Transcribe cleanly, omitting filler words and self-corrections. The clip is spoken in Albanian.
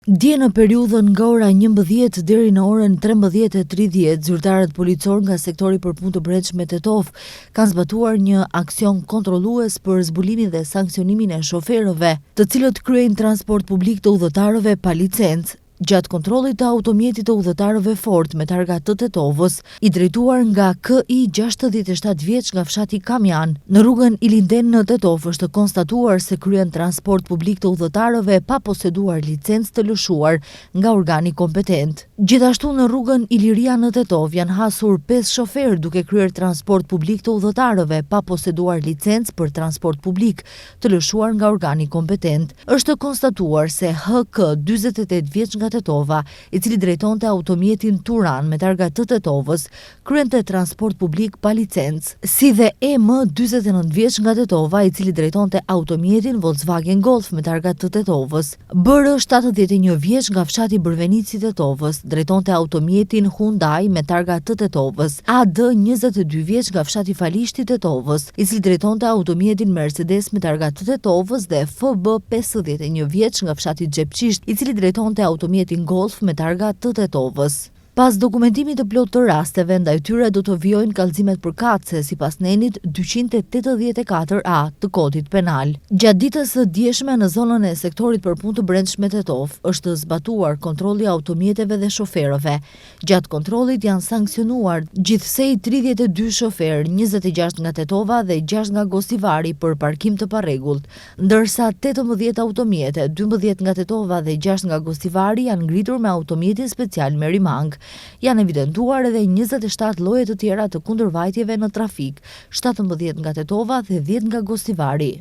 Dje në periudhën nga ora 11 deri në orën 13:30, zyrtarët policor nga sektori për punë të brendshme Tetov kanë zbatuar një aksion kontrollues për zbulimin dhe sanksionimin e shoferëve, të cilët kryejnë transport publik të udhëtarëve pa licencë. Gjatë kontrollit të automjetit të udhëtarëve Ford me targa të Tetovës, i drejtuar nga KI 67 vjeç nga fshati Kamjan, në rrugën Ilinden në Tetov është konstatuar se kryen transport publik të udhëtarëve pa poseduar licencë të lëshuar nga organi kompetent. Gjithashtu në rrugën Iliria në Tetov janë hasur 5 shoferë duke kryer transport publik të udhëtarëve pa poseduar licencë për transport publik të lëshuar nga organi kompetent. Është konstatuar se HK 48 vjeç nga Tetova, i cili drejtonte automjetin Turan me targa të Tetovës, kryente transport publik pa licencë, si dhe EM 49 vjeç nga Tetova, i cili drejtonte automjetin Volkswagen Golf me targa të Tetovës. BR 71 vjeç nga fshati Bërvenici Tetovës, drejtonte automjetin Hyundai me targa të Tetovës. AD 22 vjeç nga fshati Falishti Tetovës, i cili drejtonte automjetin Mercedes me targa të Tetovës, dhe FB 51 vjeç nga fshati Xhepçisht, i cili drejtonte automjetin Golf me targa të Tetovës. Pas dokumentimit të plot të rasteve, ndaj tyre do të vijojnë kallëzimet përkatëse sipas nenit 284A të Kodit Penal. Gjatë ditës së djeshme në zonën e sektorit për punë të brendshme Tetov është zbatuar kontrolli i automjeteve dhe shoferëve. Gjatë kontrollit janë sankcionuar gjithsej 32 shoferë, 26 nga Tetova dhe 6 nga Gosivari për parkim të parregullt, ndërsa 18 automjete, 12 nga Tetova dhe 6 nga Gosivari janë ngritur me automjetin special Merimang. Janë evidentuar edhe 27 lloje të tjera të kundërvajtjeve në trafik, 17 nga Tetova dhe 10 nga Gosivari.